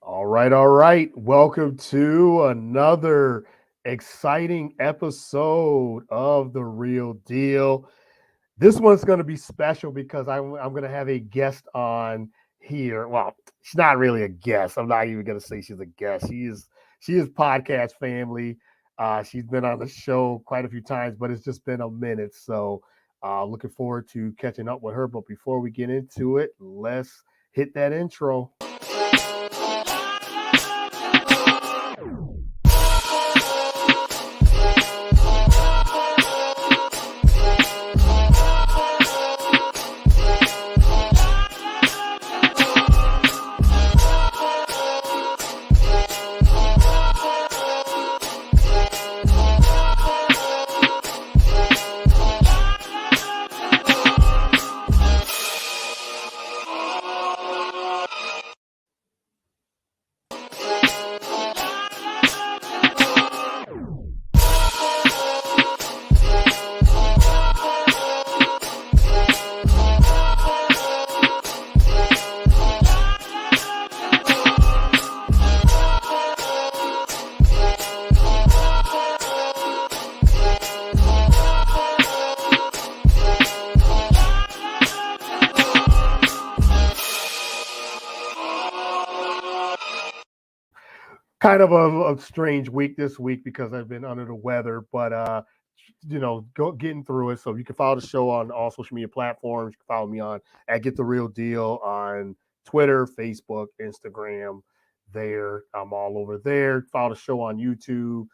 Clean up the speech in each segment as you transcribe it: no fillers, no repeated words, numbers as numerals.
All right, all right. Welcome to another exciting episode of The Real Deal. This one's going to be special because I'm going to have a guest on here. Well, she's not really a guest. I'm not even going to say she's a guest. She is podcast family. She's been on the show quite a few times, but it's just been a minute. So looking forward to catching up with her. But before we get into it, let's hit that intro. Kind of a strange week this week because I've been under the weather, but getting through it. So you can follow the show on all social media platforms. You can follow me on at Get the Real Deal on Twitter, Facebook, Instagram. There, I'm all over there. Follow the show on YouTube,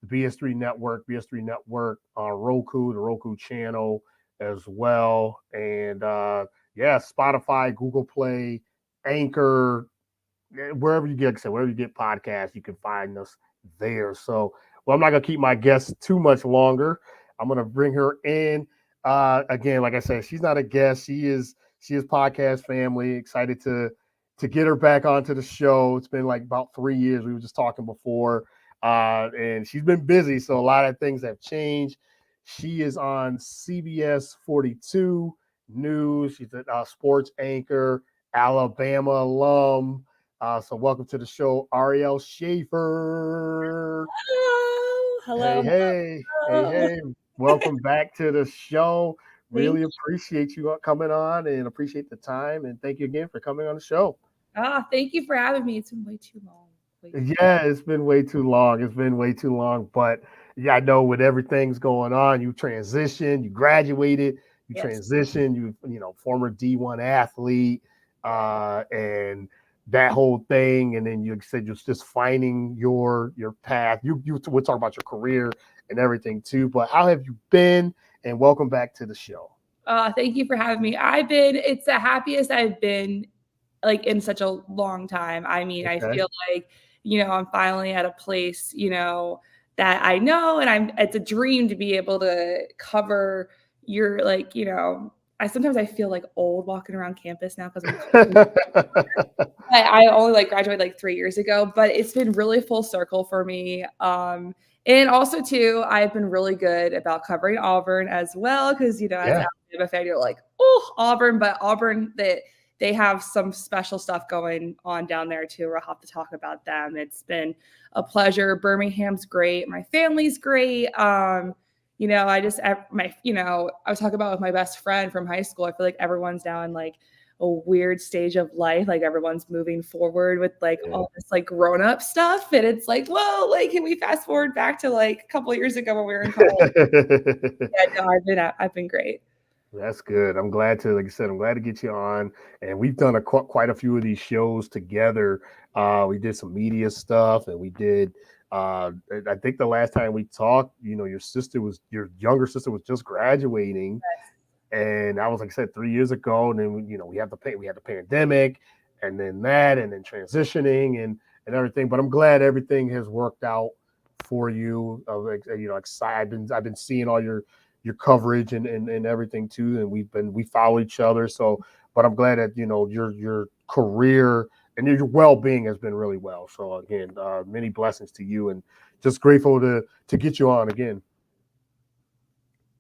the BS3 Network on Roku, the Roku channel as well, and yeah, Spotify, Google Play, Anchor, wherever you get, like I said, wherever you get podcasts, you can find us there. So, well, I'm not gonna keep my guest too much longer. I'm gonna bring her in. Again, like I said, she's not a guest. She is podcast family. Excited to get her back onto the show. It's been like about 3 years. We were just talking before, and she's been busy, so a lot of things have changed. She is on CBS 42 News. She's a sports anchor, Alabama alum. So welcome to the show, Arielle Schafer. Hello. Hey. Welcome back to the show. Thank Really you. appreciate you coming on and appreciate the time. And thank you again for coming on the show. Thank you for having me. It's been way too long. Yeah, it's been way too long. It's been way too long. But yeah, I know with everything's going on, you transitioned, you graduated, you Yes. transitioned, former D1 athlete, and that whole thing. And then you said you're just finding your path. You we'll talk about your career and everything too. But how have you been? And welcome back to the show. Thank you for having me. It's the happiest I've been like in such a long time. I mean, I Okay. feel like, I'm finally at a place, that I know, and it's a dream to be able to cover your I feel like old walking around campus now because I'm I only graduated 3 years ago, but it's been really full circle for me. And also too, I've been really good about covering Auburn as well because as an Yeah. Alabama fan, you're like, oh, Auburn, but Auburn that they have some special stuff going on down there too. We'll have to talk about them. It's been a pleasure. Birmingham's great. My family's great. I just I was talking about with my best friend from high school. I feel like everyone's now in a weird stage of life. Like everyone's moving forward with Yeah. all this grown up stuff. And it's like, whoa, can we fast forward back to a couple of years ago when we were in college? Yeah, no, I've been great. That's good. I'm glad to, like I said, I'm glad to get you on. And we've done quite a few of these shows together. We did some media stuff, and we did. I think the last time we talked, your younger sister was just graduating, and that was, like I said, 3 years ago. And then we had the pandemic, and then transitioning and everything. But I'm glad everything has worked out for you. Excited. I've been seeing all your coverage and everything too, and we follow each other. So, but I'm glad that your career and your well being has been really well. So again, many blessings to you, and just grateful to get you on again.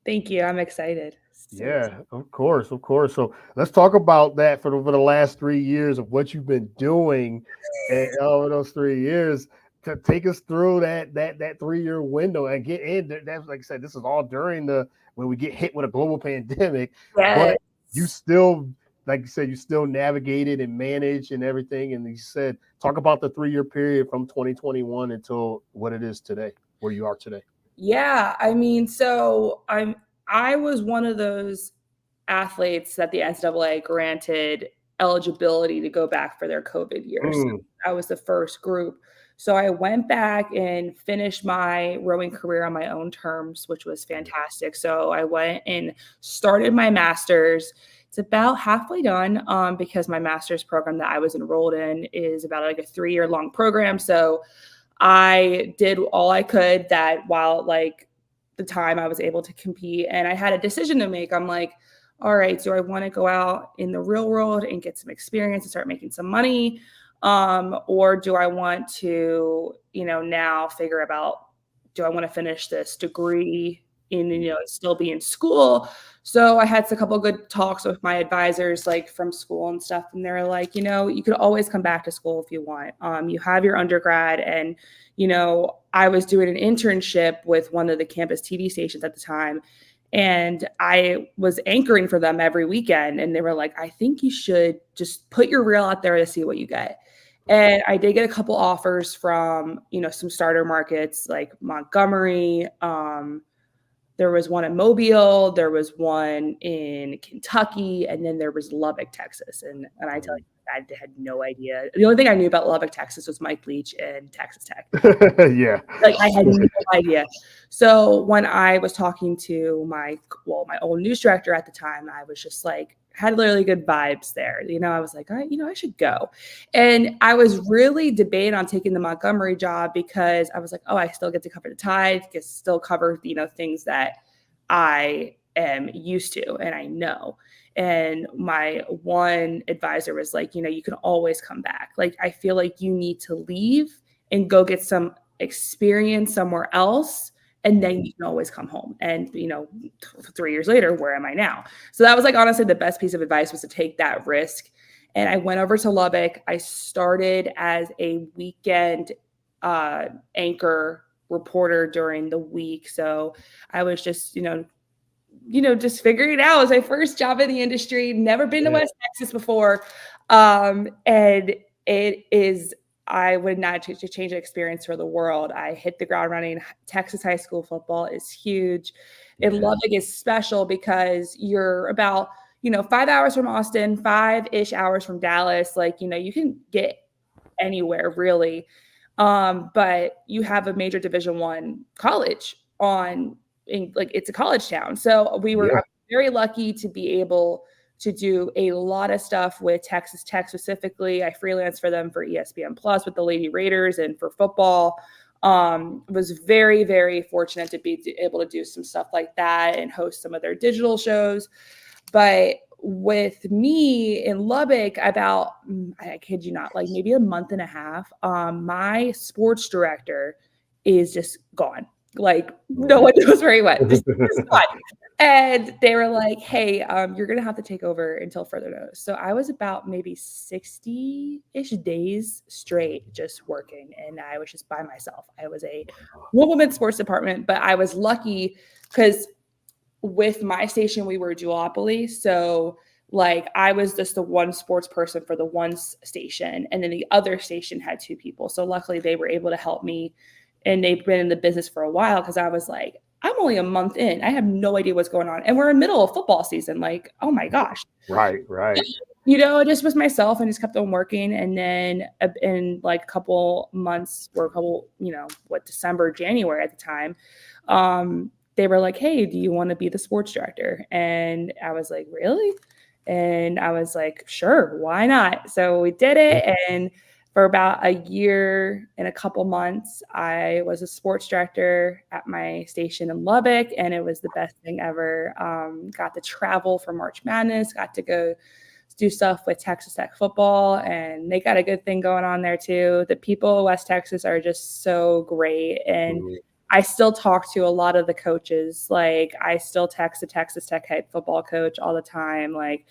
Thank you. I'm excited. Yeah, of course, of course. So let's talk about that for the last 3 years of what you've been doing, and over those 3 years, to take us through that 3 year window and get in. That's like I said, this is all during the when we get hit with a global pandemic, but you Yes. still, like you said, you still navigated and managed and everything. And you said, talk about the 3 year period from 2021 until what it is today, where you are today. Yeah, I mean, so I was one of those athletes that the NCAA granted eligibility to go back for their COVID years. Mm, I was the first group. So I went back and finished my rowing career on my own terms, which was fantastic. So I went and started my master's. It's about halfway done because my master's program that I was enrolled in is about like a 3 year long program. So I did all I could that while like the time I was able to compete, and I had a decision to make. I'm like, all right, do I want to go out in the real world and get some experience and start making some money? Or do I want to, now figure about, do I want to finish this degree in, still be in school? So I had a couple good talks with my advisors, like from school and stuff. And they're like, you could always come back to school if you want. You have your undergrad. And, I was doing an internship with one of the campus TV stations at the time. And I was anchoring for them every weekend. And they were like, I think you should just put your reel out there to see what you get. And I did get a couple offers from, some starter markets like Montgomery. There was one in Mobile, there was one in Kentucky, and then there was Lubbock, Texas. And I tell you, I had no idea. The only thing I knew about Lubbock, Texas was Mike Leach and Texas Tech. yeah. Like I had no idea. So when I was talking to my old news director at the time, I was just like, had really good vibes there. I was like, I should go. And I was really debating on taking the Montgomery job because I was like, oh, I still get to cover the Tide, get still cover, things that I am used to and I know. And my one advisor was like, you can always come back. Like, I feel like you need to leave and go get some experience somewhere else, and then you can always come home. And 3 years later, where am I now? So that was like honestly the best piece of advice, was to take that risk. And I went over to Lubbock. I started as a weekend anchor reporter during the week. So I was just just figuring it out. It was my first job in the industry, never been to West Texas before. And it is, I would not change the experience for the world. I hit the ground running. Texas high school football is huge. And Lubbock is special because you're about, 5 hours from Austin, 5-ish hours from Dallas. Like, you can get anywhere really. But you have a major Division I college it's a college town. So we were very lucky to be able to do a lot of stuff with Texas Tech specifically. I freelanced for them for ESPN Plus with the Lady Raiders and for football. Was very, very fortunate to be able to do some stuff like that and host some of their digital shows. But with me in Lubbock, about, I kid you not, like maybe a month and a half, my sports director is just gone. Like no one knows where he went. Just gone. And they were like, hey, you're going to have to take over until further notice. So I was about maybe 60-ish days straight just working. And I was just by myself. I was a one-woman sports department, but I was lucky because with my station, we were a duopoly. So like I was just the one sports person for the one station. And then the other station had two people. So luckily they were able to help me. And they've been in the business for a while because I was like, I'm only a month in. I have no idea what's going on. And we're in the middle of football season. Like, oh my gosh. Right. I just was myself and just kept on working. And then in like a couple months or December, January at the time, they were like, hey, do you want to be the sports director? And I was like, really? And I was like, sure, why not? So we did it. And for about a year and a couple months, I was a sports director at my station in Lubbock, and it was the best thing ever. Got to travel for March Madness, got to go do stuff with Texas Tech football, and they got a good thing going on there too. The people of West Texas are just so great, and I still talk to a lot of the coaches. Like, I still text the Texas Tech head football coach all the time. Like,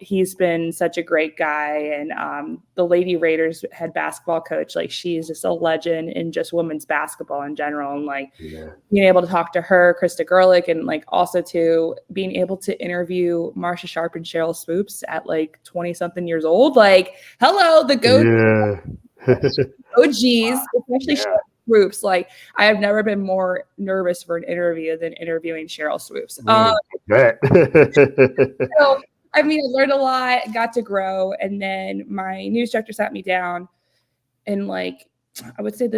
he's been such a great guy. And the Lady Raiders head basketball coach, like, she's just a legend in just women's basketball in general. And like, being able to talk to her, Krista Gerlich, and like also to being able to interview Marsha Sharp and Cheryl Swoops at like 20 something years old. Like, hello, the OGs, especially Cheryl Swoops. Like, I have never been more nervous for an interview than interviewing Cheryl Swoops. So, I mean, I learned a lot, got to grow. And then my news director sat me down in like, I would say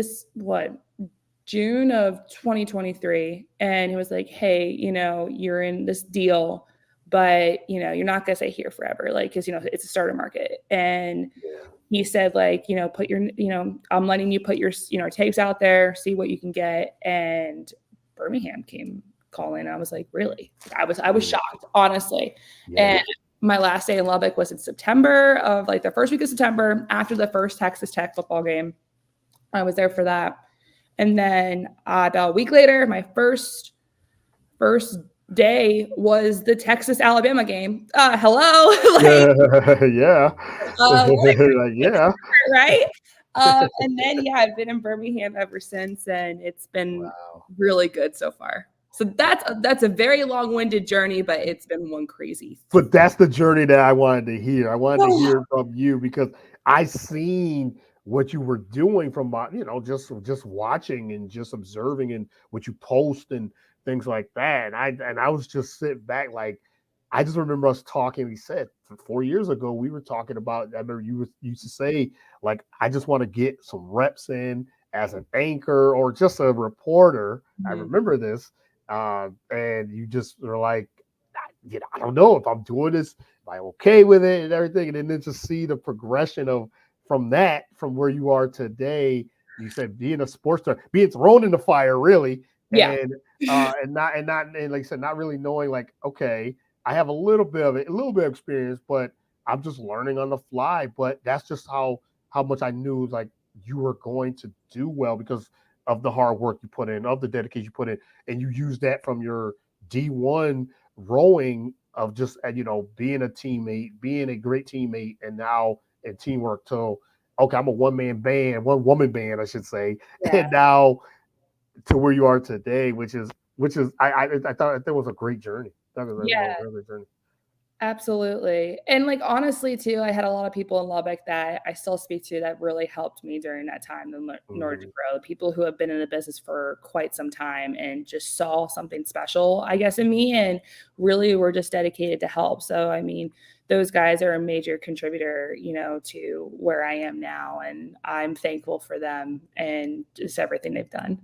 June of 2023. And he was like, hey, you're in this deal, but, you're not going to stay here forever. Like, cause it's a starter market. And he said, like, put your, I'm letting you put your, tapes out there, see what you can get. And Birmingham came calling. I was like, really? I was shocked, honestly. And my last day in Lubbock was in September of like the first week of September after the first Texas Tech football game. I was there for that. And then about a week later, my first day was the Texas-Alabama game. Hello? Right? And then, I've been in Birmingham ever since, and it's been really good so far. So that's a very long-winded journey, but it's been one crazy. But that's the journey that I wanted to hear. I wanted to hear from you because I seen what you were doing from just watching and just observing and what you post and things like that. And I was just sitting back like, I just remember us talking. We said 4 years ago we were talking about. I remember you used to say like, I just want to get some reps in as an anchor or just a reporter. I remember this, and you just were like, I don't know if I'm doing this, am I okay with it and everything. And then to see the progression from where you are today, you said being a sports star, being thrown in the fire, really. And like I said, not really knowing like, okay, I have a little bit of experience, but I'm just learning on the fly. But that's just how much I knew like you were going to do well because of the hard work you put in, of the dedication you put in, and you use that from your D1 rowing of just being a teammate, being a great teammate, and now in teamwork. So okay, I'm a one woman band, I should say, and now to where you are today, which is I thought that was a great journey. That was a really great journey. Absolutely. And like, honestly too, I had a lot of people in Lubbock that I still speak to that really helped me during that time in order to grow. People who have been in the business for quite some time and just saw something special, I guess, in me, and really were just dedicated to help. So, I mean, those guys are a major contributor, to where I am now. And I'm thankful for them and just everything they've done.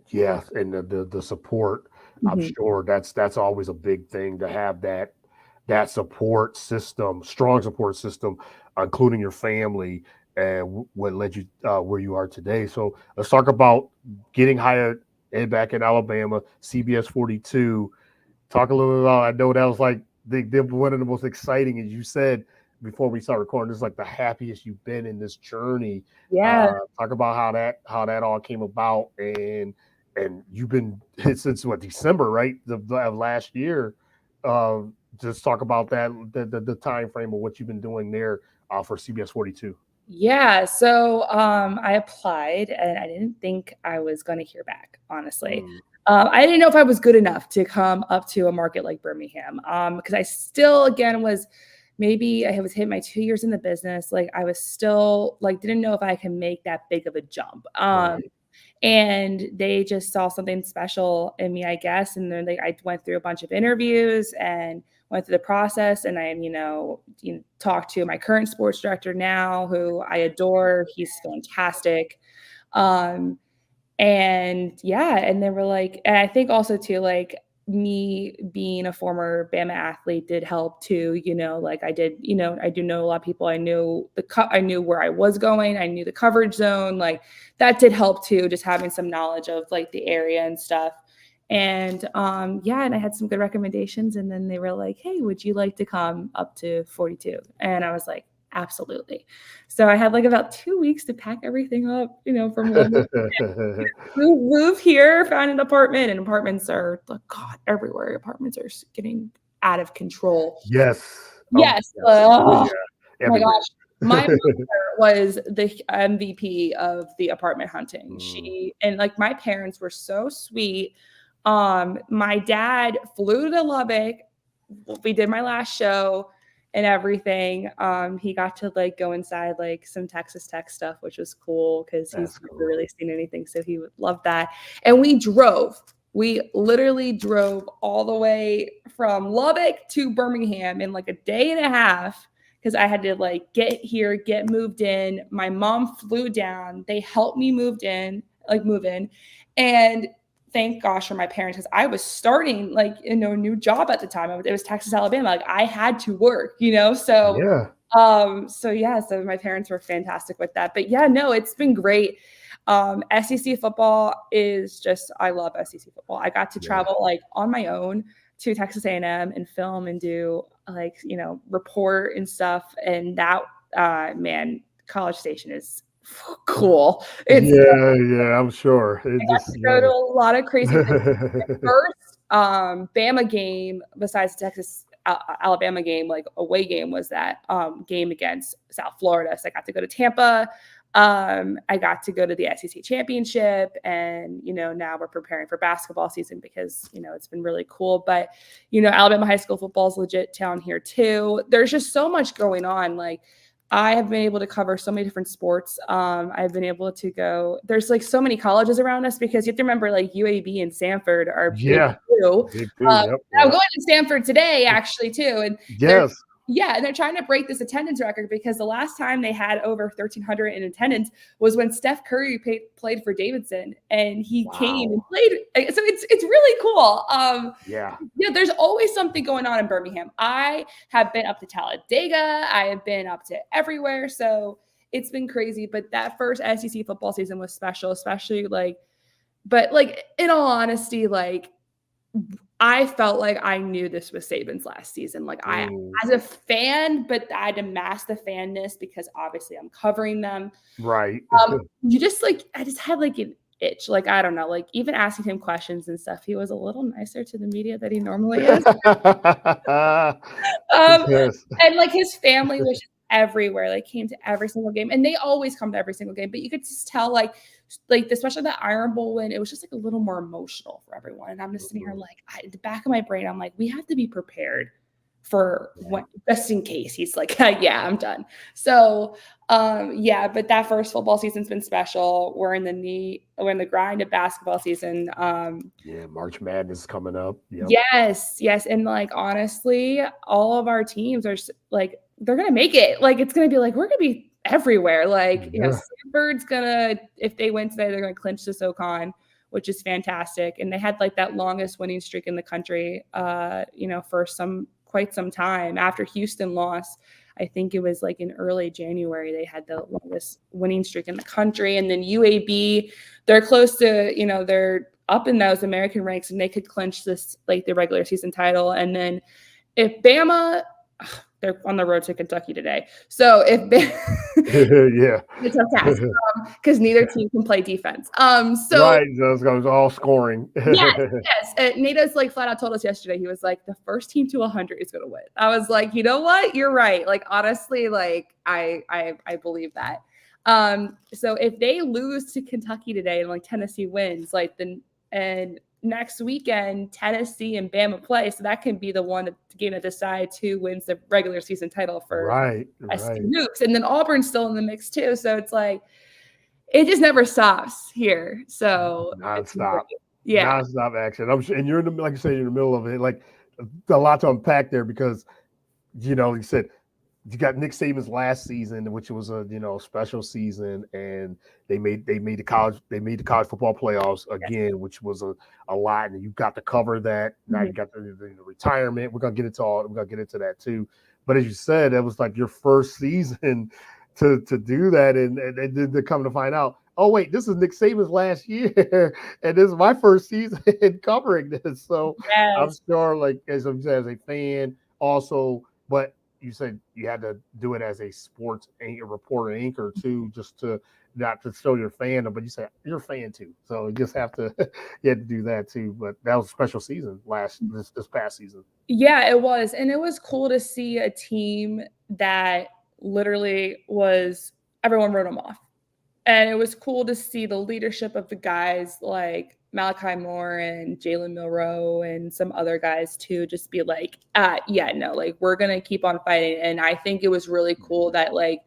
Yeah. And the support, I'm sure that's always a big thing to have that support system, strong support system, including your family, and what led you where you are today. So let's talk about getting hired back in Alabama, CBS 42. Talk a little bit about. I know that was like one of the most exciting, as you said before we start recording. This is like the happiest you've been in this journey. Talk about how that all came about, and you've been since December, right, of last year. Just talk about that, the time frame of what you've been doing there for CBS 42. Yeah. So I applied and I didn't think I was going to hear back, honestly. I didn't know if I was good enough to come up to a market like Birmingham because I still, again, maybe I was hitting my 2 years in the business. Like, I was still like, didn't know if I can make that big of a jump. And they just saw something special in me, I guess. And then I went through a bunch of interviews and went through the process. And I, talked to my current sports director now, who I adore. He's fantastic. And they were like, and I think also too, like, me being a former Bama athlete did help too, like I did, I do know a lot of people. I knew I knew where I was going. I knew the coverage zone, like that did help too, just having some knowledge of like the area and stuff. And and I had some good recommendations, and then they were like, hey, would you like to come up to 42? And I was like, Absolutely. So I had like about 2 weeks to pack everything up, from London. Move here, found an apartment, and apartments are, oh God, everywhere. Apartments are getting out of control. Yes. Yes. Yes. Oh Yeah. my Everywhere. gosh. My mother was the MVP of the apartment hunting. And like my parents were so sweet. My dad flew to Lubbock. We did my last show and everything. He got to like go inside like some Texas Tech stuff, which was cool because he's That's never cool. really seen anything. So he would love that. And we drove. We literally drove all the way from Lubbock to Birmingham in like a day and a half because I had to like get here, get moved in. My mom flew down. They helped me move in. And thank gosh for my parents because I was starting like a new job at the time. It was Texas, Alabama. Like I had to work, So so my parents were fantastic with that. But yeah, no, it's been great. SEC football is just, I love SEC football. I got to travel like on my own to Texas A&M and film and do like, report and stuff. And that, man, College Station is cool. Yeah, I'm sure. It I got to go to a lot of crazy things. The first Bama game besides the Texas Alabama game, like away game, was that game against South Florida. So I got to go to Tampa. I got to go to the SEC championship, and now we're preparing for basketball season because it's been really cool. But Alabama high school football is legit down here too. There's just so much going on. Like I have been able to cover so many different sports. I've been able to go. There's like so many colleges around us because you have to remember like UAB and Stanford are big too. Big too. Yep. I'm going to Stanford today actually too, and yes. And they're trying to break this attendance record because the last time they had over 1,300 in attendance was when Steph Curry played for Davidson, and he came and played. So it's really cool. There's always something going on in Birmingham. I have been up to Talladega. I have been up to everywhere. So it's been crazy. But that first SEC football season was special, especially but in all honesty, I felt like I knew this was Saban's last season. Like I, as a fan, but I had to mask the fanness because obviously I'm covering them. Right. You just I just had like an itch. Like, I don't know, like even asking him questions and stuff, he was a little nicer to the media than he normally is. And like his family was just everywhere, like came to every single game, and they always come to every single game, but you could just tell like especially the Iron Bowl win, it was just like a little more emotional for everyone. And I'm just sitting here like, the back of my brain, I'm like, we have to be prepared for when, just in case he's like, yeah, I'm done. So but that first football season's been special. We're in the grind of basketball season. March Madness is coming up. Yep. Yes. And like, honestly, all of our teams are like, they're going to make it. Like, it's going to be like, we're going to be everywhere. Like, Stanford's going to, if they win today, they're going to clinch the SoCon, which is fantastic. And they had like that longest winning streak in the country, for quite some time. After Houston lost, I think it was like in early January, they had the longest winning streak in the country. And then UAB, they're close to, they're up in those American ranks, and they could clinch this, like the regular season title. And then if Bama, they're on the road to Kentucky today. So if it's a tough task because neither team can play defense. Right, those guys all scoring. Yes. Nato's like flat out told us yesterday. He was like, the first team to 100 is going to win. I was like, you know what? You're right. Like, honestly, like I believe that. So if they lose to Kentucky today and like Tennessee wins, like and next weekend, Tennessee and Bama play. So that can be the one game that decides who wins the regular season title for SC Hoops. And then Auburn's still in the mix too. So it's like, it just never stops here. So nonstop. Nonstop action. I'm sure, and you're like you say, you're in the middle of it. Like a lot to unpack there because, you said, you got Nick Saban's last season, which was a special season, and they made the college football playoffs again, which was a lot, and you got to cover that. Now you got the retirement. We're gonna get into that too. But as you said, that was like your first season to do that, and then to come to find out, oh wait, this is Nick Saban's last year, and this is my first season covering this. So I'm sure, like as a fan, also, but you said you had to do it as a sports reporter anchor too, just to not to show your fandom, but you said you're a fan too, so you just have to you had to do that too. But that was a special season this past season. Yeah, it was. And it was cool to see a team that literally was everyone wrote them off. And it was cool to see the leadership of the guys like Malachi Moore and Jalen Milroe and some other guys too, just be like, yeah, no, like we're going to keep on fighting. And I think it was really cool that like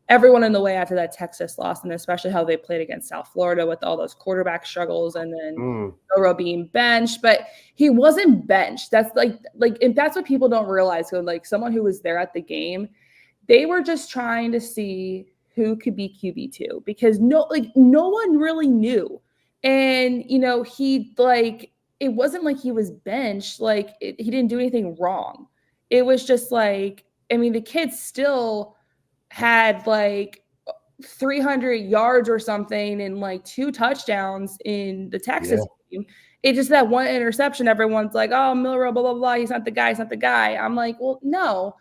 everyone in the way after that Texas loss, and especially how they played against South Florida with all those quarterback struggles and then Milroe being benched, but he wasn't benched. That's like, and that's what people don't realize. So like someone who was there at the game, they were just trying to see who could be QB2 because no one really knew. And, it wasn't like he was benched. Like he didn't do anything wrong. It was just like, I mean, the kid still had like 300 yards or something and like 2 touchdowns in the Texas game. It just that one interception, everyone's like, oh, Milroe, blah, blah, blah. He's not the guy. He's not the guy. I'm like, well, no.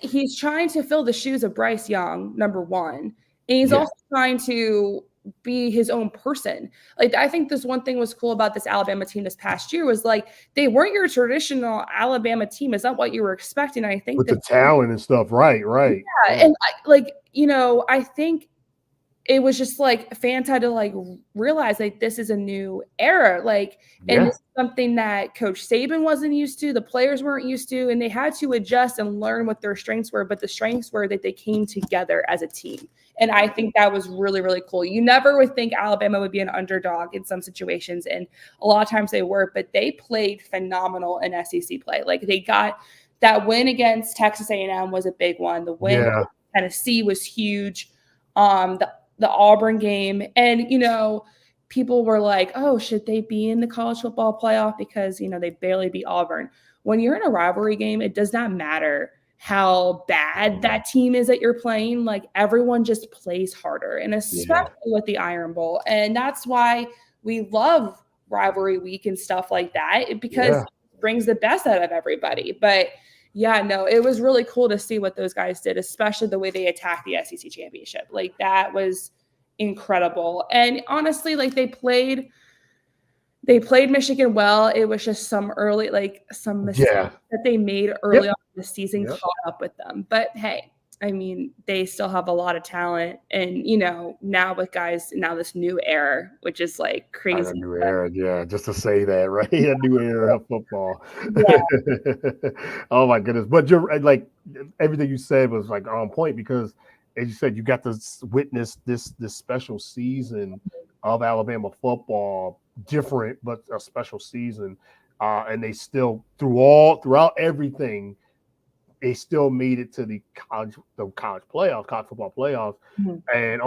He's trying to fill the shoes of Bryce Young, number one. And he's also trying to be his own person. Like, I think this one thing was cool about this Alabama team this past year was like, they weren't your traditional Alabama team. It's not what you were expecting. I think with the talent and stuff. Right. Yeah. And I think it was just like fans had to like realize like this is a new era. Like, and this is something that Coach Saban wasn't used to, the players weren't used to, and they had to adjust and learn what their strengths were. But the strengths were that they came together as a team. And I think that was really, really cool. You never would think Alabama would be an underdog in some situations. And a lot of times they were, but they played phenomenal in SEC play. Like they got that win against Texas A&M was a big one. The win against Tennessee was huge. The Auburn game. And, people were like, oh, should they be in the college football playoff? Because, they barely beat Auburn. When you're in a rivalry game, it does not matter how bad that team is that you're playing. Like everyone just plays harder, and especially with the Iron Bowl. And that's why we love rivalry week and stuff like that, because it brings the best out of everybody. But yeah, no, it was really cool to see what those guys did, especially the way they attacked the SEC championship. Like that was incredible. And honestly, like they played Michigan well. It was just some early, some mistakes that they made early on in the season caught up with them. But hey, I mean, they still have a lot of talent. And, now with guys, now this new era, which is like crazy. A new era, just to say that, right? A new era of football. Oh my goodness. But you're like, everything you said was like on point because as you said, you got to witness this special season of Alabama football, different, but a special season. And they still, throughout everything, they still made it to the college playoffs, college football playoffs, and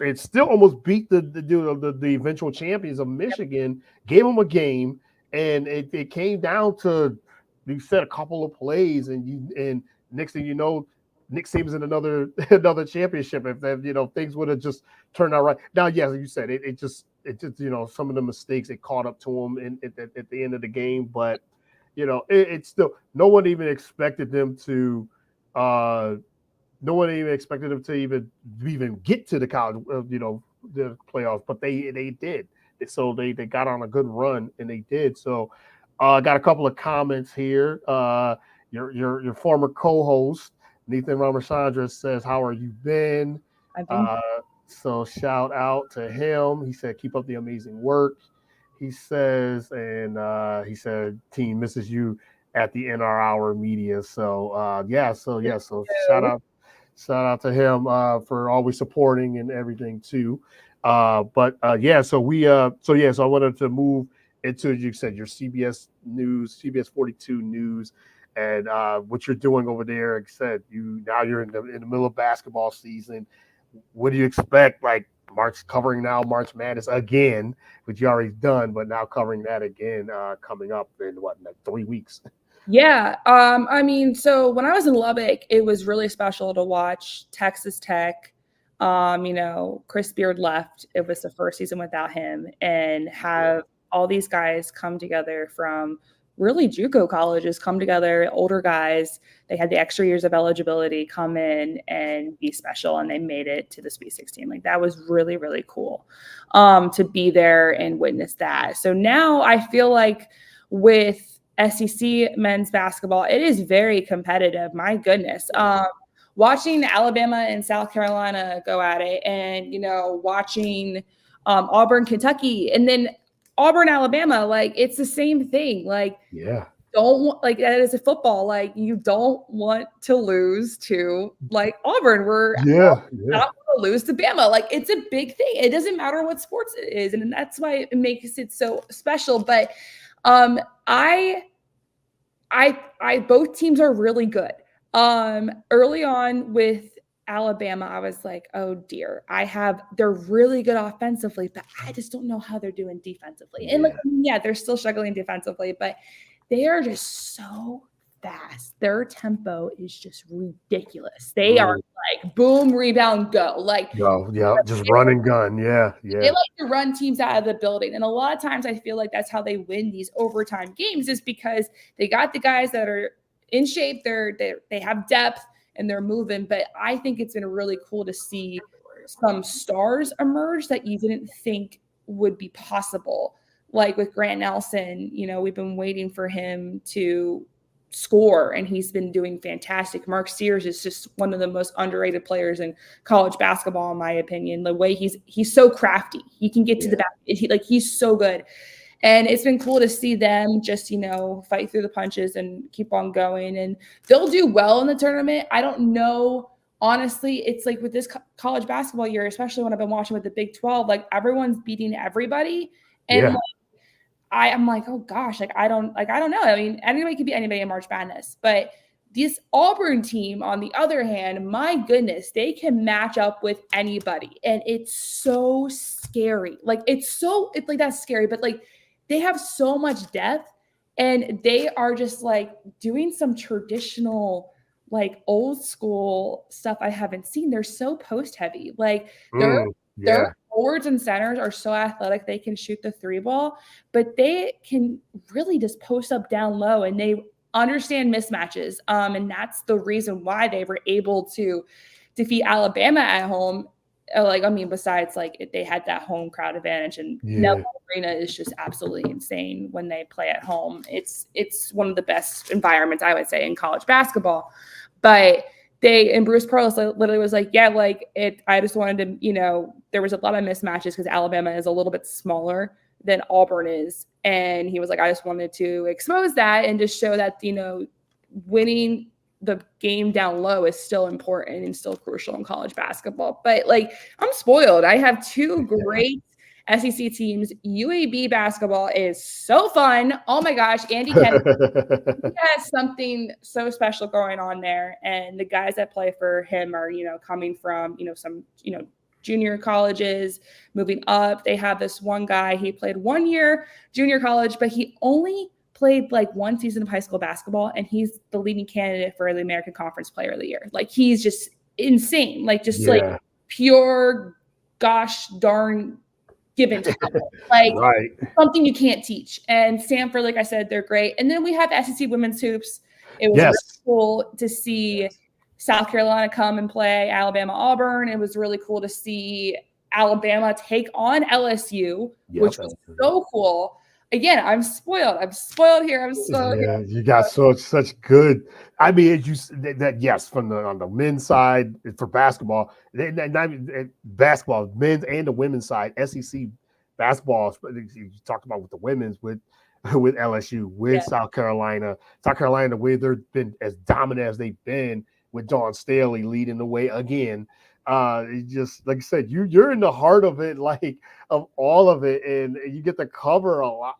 it still almost beat the eventual champions of Michigan, gave them a game, and it came down to, you said, a couple of plays, and next thing you know, Nick Saban's in another championship. If things would have just turned out right. Now, yes, you said it just some of the mistakes, it caught up to him at the end of the game, but it's still no one even expected them to even get to the college the playoffs, but they did. So they got on a good run, and they did. So I got a couple of comments here. Your former co-host Nathan Ramachandra says, "How are you been?" So shout out to him. He said, "Keep up the amazing work." He says, and he said, "Team misses you at the NR Hour Media." So so shout out to him for always supporting and everything too. So I wanted to move into, you said, your CBS News, CBS 42 News. And what you're doing over there, like I said, you're in the middle of basketball season. What do you expect? Like covering now March Madness again, which you already done, but now covering that again, coming up in like 3 weeks. Yeah. So when I was in Lubbock, it was really special to watch Texas Tech. Chris Beard left. It was the first season without him, and have all these guys come together from really JUCO colleges come together, older guys. They had the extra years of eligibility come in and be special, and they made it to the Sweet 16. Like that was really, really cool to be there and witness that. So now I feel like with SEC men's basketball, it is very competitive. My goodness. Watching Alabama and South Carolina go at it, and watching Auburn, Kentucky, and then Auburn, Alabama, like it's the same thing. Like, don't like that is a football. Like, you don't want to lose to like Auburn. We're not going to lose to Bama. Like, it's a big thing. It doesn't matter what sports it is, and that's why it makes it so special. But I both teams are really good. Early on with Alabama, I was like, oh dear, they're really good offensively, but I just don't know how they're doing defensively. And they're still struggling defensively, but they are just so fast. Their tempo is just ridiculous. They are like boom, rebound, go. Like just run and gun. They like to run teams out of the building. And a lot of times I feel like that's how they win these overtime games, is because they got the guys that are in shape, they have depth and they're moving. But I think it's been really cool to see some stars emerge that you didn't think would be possible. Like with Grant Nelson, we've been waiting for him to score, and he's been doing fantastic. Mark Sears is just one of the most underrated players in college basketball, in my opinion. The way he's so crafty, he can get to the basket. He's so good. And it's been cool to see them just, fight through the punches and keep on going. And they'll do well in the tournament. I don't know. Honestly, it's like with this college basketball year, especially when I've been watching with the Big 12, like everyone's beating everybody. And I'm like, oh gosh, I don't know. I mean, anybody could be anybody in March Madness. But this Auburn team, on the other hand, my goodness, they can match up with anybody. And it's so scary. Like, it's like that's scary, but like, they have so much depth, and they are just like doing some traditional, like old school stuff I haven't seen. They're so post heavy. Like their forwards and centers are so athletic. They can shoot the 3-ball, but they can really just post up down low, and they understand mismatches. And that's the reason why they were able to defeat Alabama at home. Besides they had that home crowd advantage, and Neville Arena is just absolutely insane when they play at home. It's one of the best environments, I would say, in college basketball. But Bruce Pearl literally was like, I just wanted to, there was a lot of mismatches because Alabama is a little bit smaller than Auburn is. And he was like, I just wanted to expose that and just show that, winning the game down low is still important and still crucial in college basketball. But I'm spoiled. I have two great SEC teams. UAB basketball is so fun. Oh my gosh, Andy Kennedy has something so special going on there. And the guys that play for him are, coming from, some, junior colleges, moving up. They have this one guy, he played 1 year junior college, but he only played one season of high school basketball, and he's the leading candidate for the American Conference Player of the Year. He's just insane, pure gosh darn given talent, something you can't teach. And Stanford, like I said, they're great. And then we have SEC women's hoops. It was really cool to see South Carolina come and play Alabama Auburn. It was really cool to see Alabama take on LSU, which was so cool. Again, I'm spoiled. I'm spoiled here. You got such good. I mean, on the men's side for basketball, basketball, men's and the women's side, SEC basketball. You talked about with the women's with LSU, with South Carolina, the way they've been as dominant as they've been, with Dawn Staley leading the way again. Just like I said, you're in the heart of it, of all of it, and you get to cover a lot,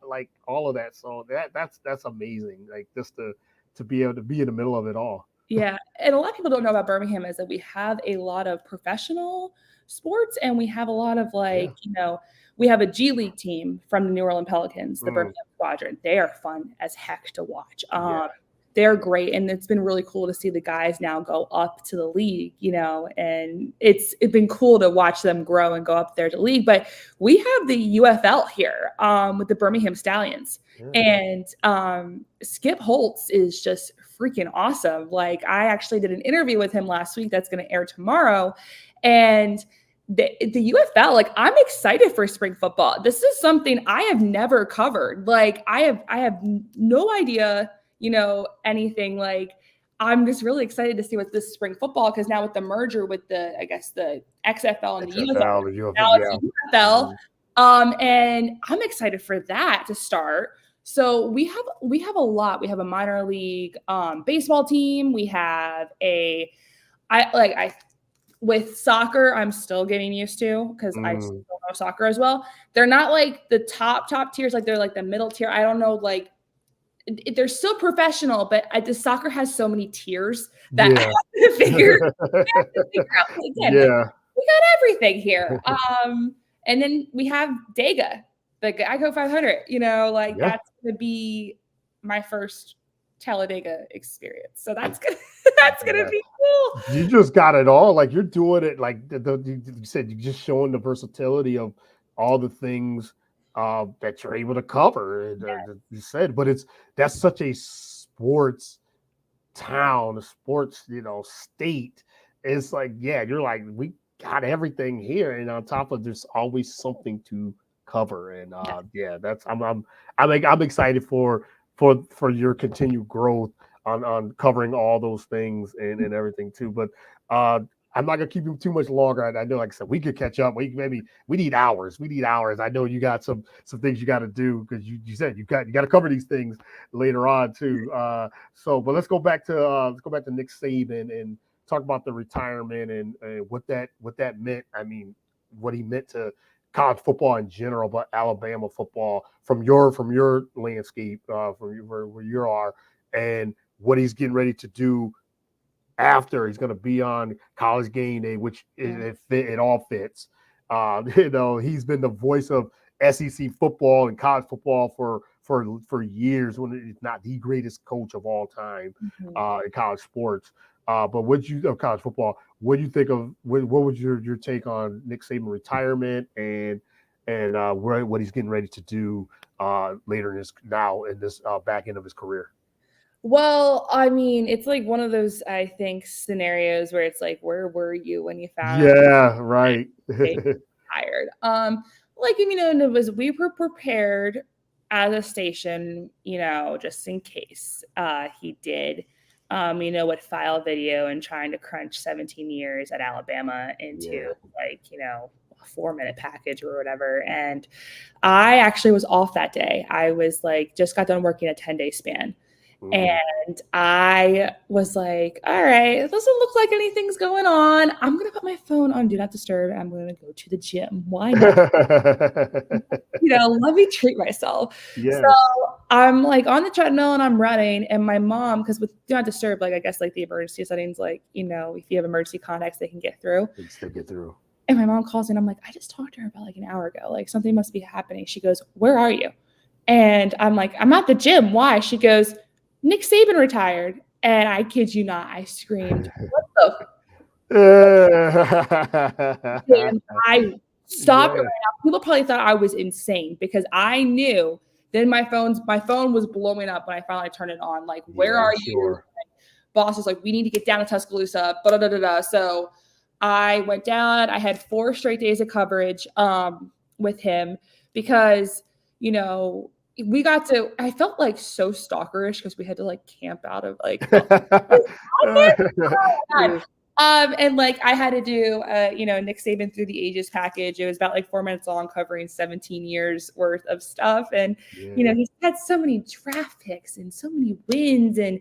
all of that. So that's amazing. Just to be able to be in the middle of it all. Yeah, and a lot of people don't know about Birmingham is that we have a lot of professional sports, and we have a lot of we have a G League team from the New Orleans Pelicans, the Birmingham Squadron. They are fun as heck to watch. they're great. And it's been really cool to see the guys now go up to the league, and it's been cool to watch them grow and go up there to league. But we have the UFL here with the Birmingham Stallions. And Skip Holtz is just freaking awesome. Like, I actually did an interview with him last week that's going to air tomorrow. And the UFL, like, I'm excited for spring football. This is something I have never covered. Like, I have no idea, anything. Like, I'm just really excited to see what this spring football, because now with the merger with the XFL and the UFL, now it's UFL. And I'm excited for that to start. So we have a lot. We have a minor league baseball team. We have with soccer, I'm still getting used to, because I still know soccer as well. They're not like the top tiers, like they're like the middle tier. I don't know, like they're still professional, but the soccer has so many tiers that I have to figure out. Again, we got everything here. And then we have Dega, the Geico 500. That's going to be my first Talladega experience. So that's gonna be cool. You just got it all. Like, you're doing it. Like you said, you're just showing the versatility of all the things that you're able to cover. You said, but that's such a sports town, a sports state. It's like, you're like, we got everything here, and on top of, there's always something to cover. And that's I'm excited for your continued growth on covering all those things and everything too. But I'm not gonna keep you too much longer. I know, like I said, we could catch up. We need hours. I know you got some things you got to do, because you said you got to cover these things later on too. But let's go back to Nick Saban and talk about the retirement and what that meant. I mean, what he meant to college football in general, but Alabama football from your landscape, from where you are, and what he's getting ready to do after. He's going to be on College Game Day, which it all fits. He's been the voice of SEC football and college football for years, when it's not the greatest coach of all time in college sports. But college football, what do you think of? What was your take on Nick Saban retirement and what he's getting ready to do later in this back end of his career? Well, I mean, it's like one of those, I think, scenarios where it's like, where were you when you found out? Yeah, right. Tired. We were prepared as a station, just in case he did. Would file video and trying to crunch 17 years at Alabama into a 4-minute package or whatever. And I actually was off that day. I was just got done working a 10-day span. And I was like, all right, it doesn't look like anything's going on. I'm going to put my phone on Do Not Disturb. I'm going to go to the gym. Why not? Let me treat myself. Yes. So I'm on the treadmill and I'm running. And my mom, because with Do Not Disturb, I guess the emergency settings, if you have emergency contacts, they can get through. And my mom calls in. I'm like, I just talked to her about an hour ago. Something must be happening. She goes, where are you? And I'm like, I'm at the gym. Why? She goes, Nick Saban retired. And I kid you not, I screamed, what the and I stopped right now. People probably thought I was insane, because I knew. Then my phone was blowing up when I finally turned it on. Where are you? Boss was like, we need to get down to Tuscaloosa. So I went down. I had 4 straight days of coverage with him, because, I felt so stalkerish, because we had to camp out of and I had to do Nick Saban Through the Ages package. It was about 4 minutes long, covering 17 years worth of stuff. And he's had so many draft picks and so many wins. And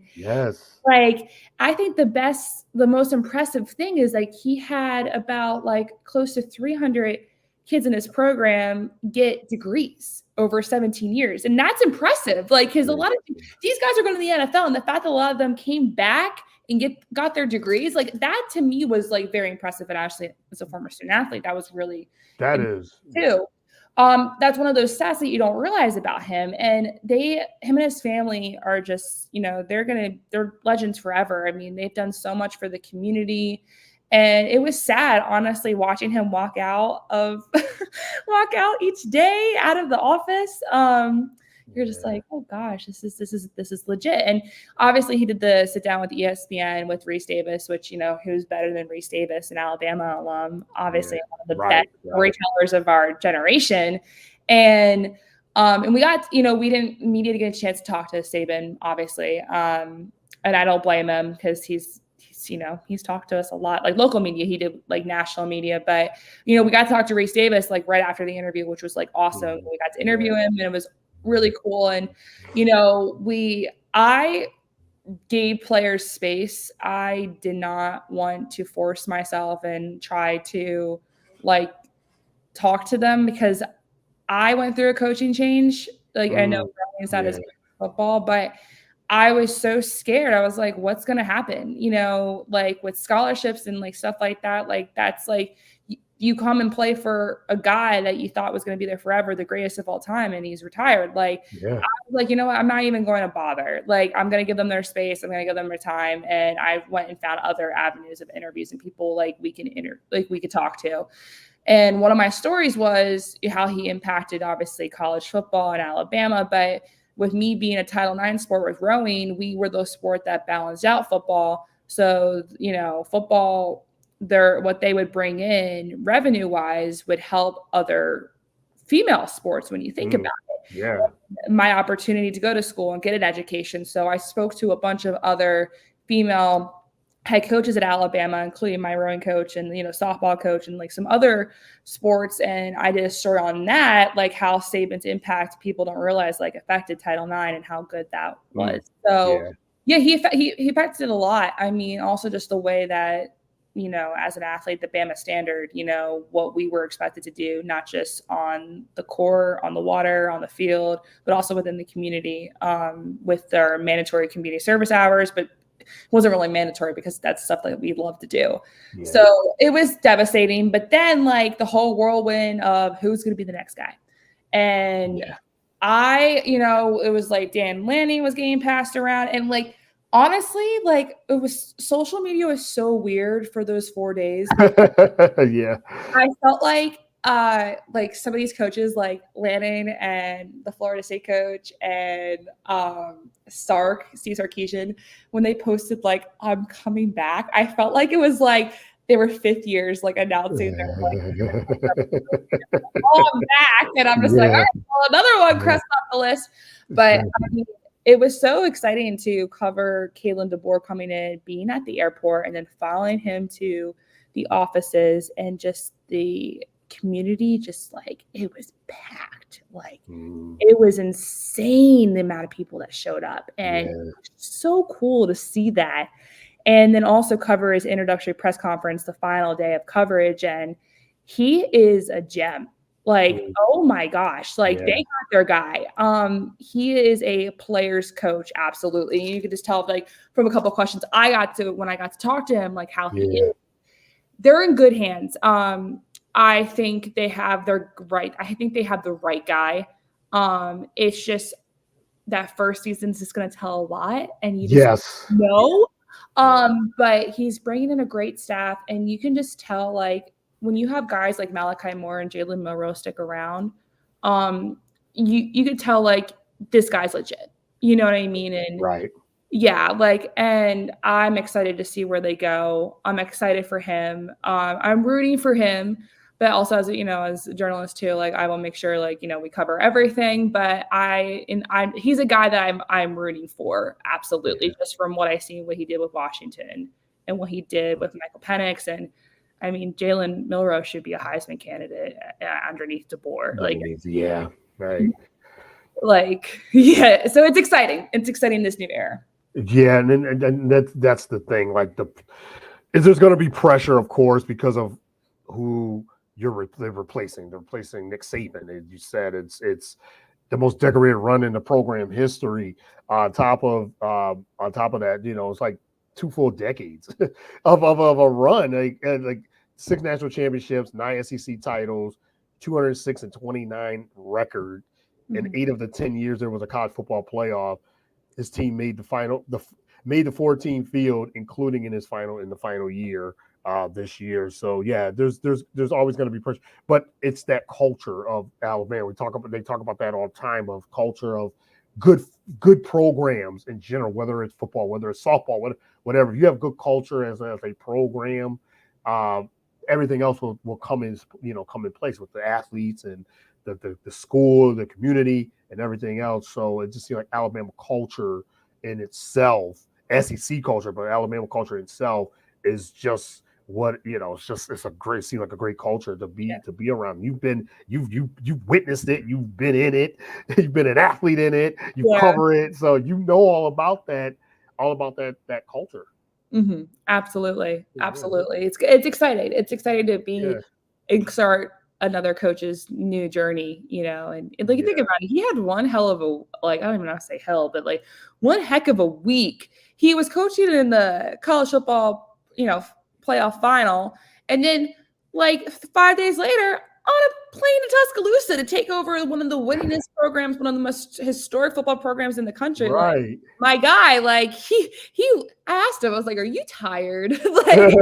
I think the most impressive thing is he had about close to 300 kids in his program get degrees over 17 years. And that's impressive. Because a lot of these guys are going to the NFL, and the fact that a lot of them came back and got their degrees, that to me was very impressive. And actually, as a former student athlete, that was really is too. that's one of those stats that you don't realize about him. And him and his family are just, they're legends forever. I mean, they've done so much for the community. And it was sad, honestly, watching him walk out each day out of the office. You're just like, oh gosh, this is legit. And obviously he did the sit down with ESPN with Reese Davis, which, who's better than Reese Davis, an Alabama alum, obviously one of the best storytellers of our generation. And we got, we didn't media to get a chance to talk to Saban, obviously. And I don't blame him because he's talked to us a lot, like local media. He did like national media, but we got to talk to Reese Davis like right after the interview, which was like awesome. We got to interview him, and it was really cool. And I gave players space. I did not want to force myself and try to like talk to them because I went through a coaching change. Like I know it's not as football, but I was so scared. I was like, what's going to happen? Like with scholarships and like stuff like that. Like that's like you come and play for a guy that you thought was going to be there forever, the greatest of all time, and he's retired. Like, I was like, you know what? I'm not even going to bother. Like, I'm going to give them their space. I'm going to give them their time. And I went and found other avenues of interviews and people like we could talk to. And one of my stories was how he impacted obviously college football in Alabama, but with me being a Title IX sport with rowing, we were the sport that balanced out football. So, football, what they would bring in revenue wise would help other female sports when you think about it. Yeah. My opportunity to go to school and get an education. So I spoke to a bunch of other female head coaches at Alabama, including my rowing coach and, softball coach and like some other sports. And I did a story on that, like how Saban's impact people don't realize like affected Title IX and how good that was. So he affected it a lot. I mean, also just the way that, as an athlete, the Bama standard, what we were expected to do, not just on the court, on the water, on the field, but also within the community with their mandatory community service hours. But it wasn't really mandatory because that's stuff that we love to do. Yeah. So it was devastating. But then like the whole whirlwind of who's going to be the next guy. And it was like Dan Lanning was getting passed around, and like, honestly, like social media was so weird for those 4 days. Yeah. I felt like some of these coaches like Lanning and the Florida State coach and Steve Sarkisian, when they posted like I'm coming back, I felt like it was like they were fifth years like announcing their like oh, I'm back. And I'm just like, all right, well, another one crossed off the list. But I mean, it was so exciting to cover Kalen DeBoer coming in, being at the airport, and then following him to the offices, and just the community, just like it was packed. Like it was insane the amount of people that showed up, and it was so cool to see that. And then also cover his introductory press conference, the final day of coverage, and he is a gem. Like, oh my gosh, like they got their guy. He is a player's coach, absolutely. You could just tell, like, from a couple of questions when I got to talk to him, like how he is. They're in good hands. I think they have the right guy. It's just that first season is just going to tell a lot, and you just know. But he's bringing in a great staff, and you can just tell, like, when you have guys like Malachi Moore and Jalen Milroe stick around, you could tell like this guy's legit. You know what I mean? And and I'm excited to see where they go. I'm excited for him. I'm rooting for him, but also as a journalist too, like I will make sure like, we cover everything, but he's a guy that I'm rooting for. Absolutely. Just from what I see, what he did with Washington and what he did with Michael Penix. And I mean, Jalen Milroe should be a Heisman candidate underneath DeBoer. So it's exciting. It's exciting, this new era. Yeah, and that's the thing. Like, there's going to be pressure, of course, because of who they're replacing. They're replacing Nick Saban. As you said, it's the most decorated run in the program history. On top of that, it's like 2 full decades of a run, like 6 national championships, 9 SEC titles, 206-29 record. In 8 of the 10 years there was a college football playoff, his team made the 14 field, including in the final year this year. So yeah, there's always going to be pressure, but it's that culture of Alabama. They talk about that all the time, of culture of good programs in general, whether it's football, whether it's softball, whatever. If you have good culture as a program, everything else will come in place with the athletes and the school, the community, and everything else. So it just seems like Alabama culture in itself, SEC culture, but Alabama culture itself is just it's a great, seems like a great culture to be around. You've witnessed it, you've been in it, you've been an athlete in it, you cover it, so you know all about that culture. Absolutely. It's exciting. It's exciting to be and start another coach's new journey, and like you think about it, he had one hell of a, like, I don't even know how to say hell, but like one heck of a week. He was coaching in the college football, playoff final, and then like 5 days later on a plane to Tuscaloosa to take over one of the winningest programs, one of the most historic football programs in the country. Right. Like, my guy, like I asked him, I was like, "Are you tired?" Like,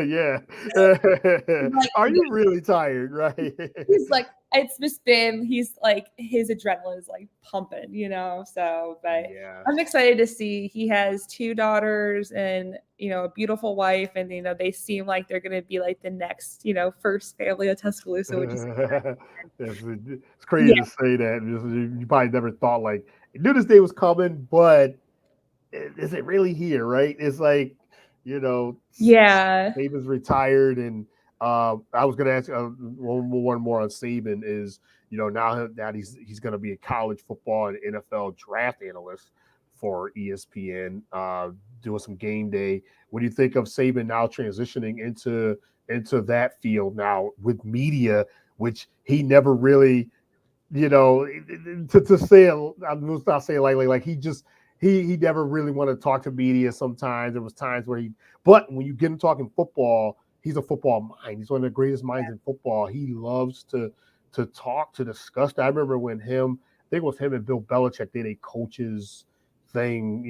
yeah. like, are you really tired? Right. He's like, it's just been, he's like, his adrenaline is like pumping, so, but I'm excited to see. He has 2 daughters and, a beautiful wife, and, they seem like they're going to be like the next, first family of Tuscaloosa, which is it's crazy to say that. You probably never thought, like, you knew this day was coming, but is it really here? Right. It's like, Saban's retired, and I was going to ask one more on Saban is, now that he's going to be a college football and NFL draft analyst for ESPN, doing some game day. What do you think of Saban now transitioning into that field now with media, which he never really, to say it, I'm not saying like he never really wanted to talk to media. Sometimes there was times where but when you get him talking football, he's a football mind. He's one of the greatest minds in football. He loves to talk, to discuss that. I remember when I think it was him and Bill Belichick did a coaches thing.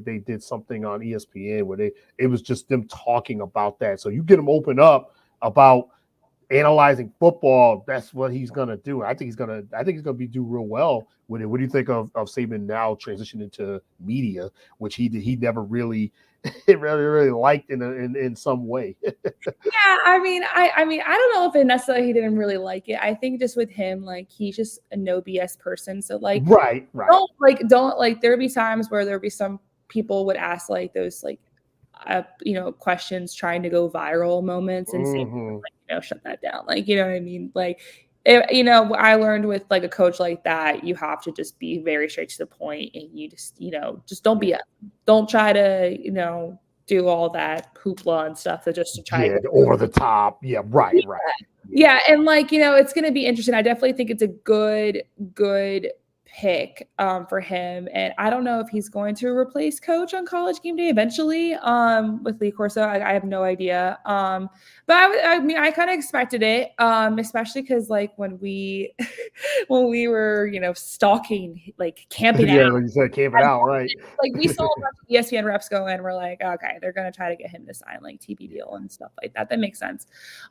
They did something on ESPN where it was just them talking about that. So you get him open up about analyzing football, that's what he's gonna do. I think he's gonna do real well with it. What do you think of Saban now transitioning into media, which he never really really liked in some way? I mean, I don't know if it necessarily he didn't really like it. I think just with him, like, he's just a no BS person. So like, right. Don't there'd be times where there'd be some people would ask like those like questions trying to go viral moments, and say, like, shut that down. Like, you know what I mean? Like, I learned with like a coach like that, you have to just be very straight to the point, and you just don't be, don't try to, do all that hoopla and stuff just to try to over the top. Right. Yeah. And like, it's going to be interesting. I definitely think it's a good pick for him, and I don't know if he's going to replace Coach on College Game Day eventually with Lee Corso. I have no idea, but I kind of expected it, especially because like when we were stalking, like camping out. When you said camping out, right? Like, we saw a bunch of ESPN reps go in, we're like, okay, they're going to try to get him to sign like TV deal and stuff like that. That makes sense.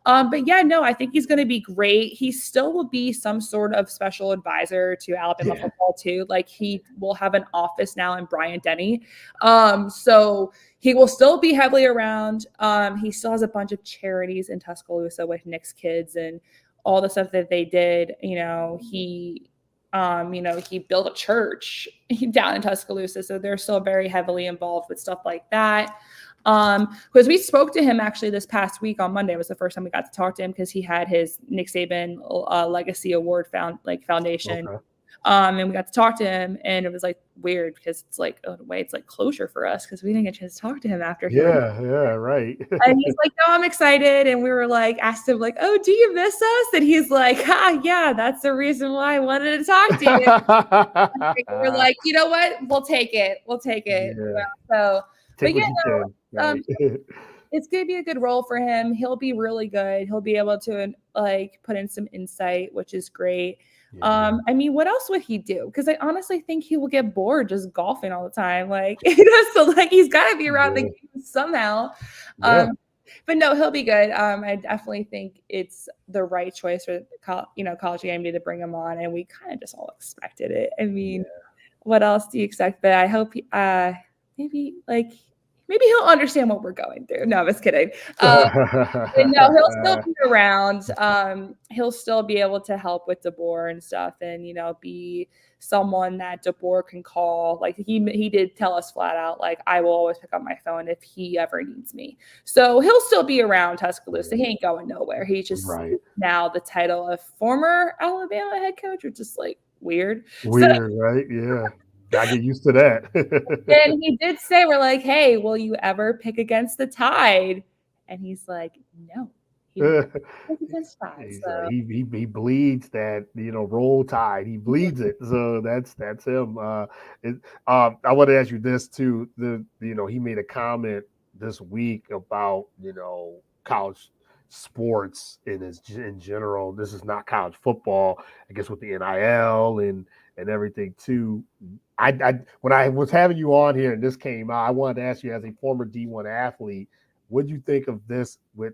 But yeah, no, I think he's going to be great. He still will be some sort of special advisor to Alabama football too. Like, he will have an office now in Bryant-Denny. So he will still be heavily around. He still has a bunch of charities in Tuscaloosa with Nick's kids and all the stuff that they did. He built a church down in Tuscaloosa. So they're still very heavily involved with stuff like that. Because we spoke to him actually this past week on Monday. It was the first time we got to talk to him, because he had his Nick Saban Legacy Award foundation. Okay. And we got to talk to him, and it was like weird because it's like, in a way, it's like closure for us because we didn't get a chance to talk to him after. Right. And he's like, "No, I'm excited." And we were like, asked him like, "Oh, do you miss us?" And he's like, yeah, that's the reason why I wanted to talk to you. We're like, you know what? We'll take it. Yeah. So, take but what you can. Right. it's gonna be a good role for him. He'll be really good. He'll be able to like put in some insight, which is great. Yeah. I mean, what else would he do? Because I honestly think he will get bored just golfing all the time. Like, so like he's got to be around the Yeah. game somehow. Yeah. But no, he'll be good. I definitely think it's the right choice for college game day to bring him on, and we kind of just all expected it. I mean, what else do you expect? But I hope maybe he'll understand what we're going through. No, I'm just kidding. But no, he'll still be around. He'll still be able to help with DeBoer and stuff, and be someone that DeBoer can call. Like he did tell us flat out, like, I will always pick up my phone if he ever needs me. So he'll still be around Tuscaloosa. He ain't going nowhere. He's just now the title of former Alabama head coach, which is like weird. Weird, right? Yeah. Gotta get used to that. And he did say, we're like, hey, will you ever pick against the Tide? And he's like, no. He won't pick against Tide. So. He bleeds that, Roll Tide. He bleeds it. So that's him. I want to ask you this too. He made a comment this week about, college sports in general. This is not college football, I guess, with the NIL and everything too. When I was having you on here and this came out, I wanted to ask you, as a former D1 athlete, what do you think of this with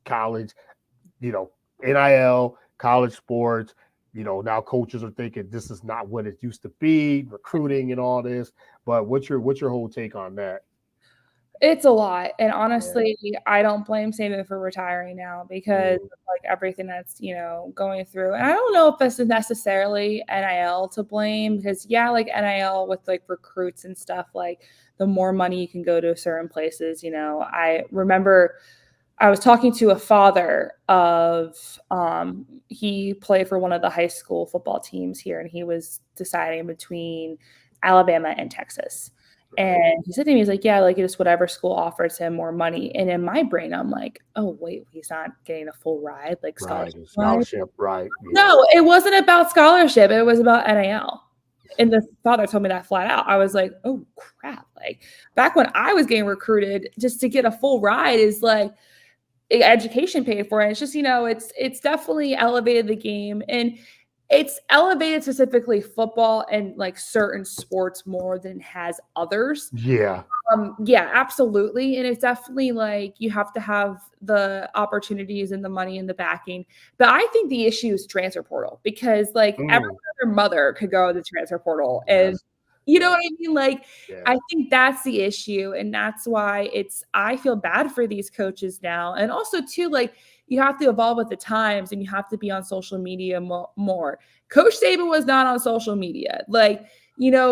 college, NIL, college sports? Now coaches are thinking this is not what it used to be, recruiting and all this. But what's your whole take on that? It's a lot. And honestly, I don't blame Saban for retiring now because of like everything that's, going through. And I don't know if this is necessarily NIL to blame because like NIL with like recruits and stuff, like the more money you can go to certain places, I remember I was talking to a father of he played for one of the high school football teams here, and he was deciding between Alabama and Texas. And he said to me, he's like, yeah, like just whatever school offers him more money. And in my brain, I'm like, oh, wait, he's not getting a full ride, like scholarship, right? Yeah. No, it wasn't about scholarship. It was about NIL. And the father told me that flat out. I was like, oh, crap. Like back when I was getting recruited, just to get a full ride is like education paid for. And it's just, it's definitely elevated the game. And it's elevated specifically football and like certain sports more than it has others. Yeah. Yeah, absolutely. And it's definitely like you have to have the opportunities and the money and the backing. But I think the issue is transfer portal because like every other mother could go to the transfer portal and you know what I mean? Like, I think that's the issue. And that's why I feel bad for these coaches now. And also too, like, you have to evolve with the times and you have to be on social media more. Coach Saban was not on social media. Like,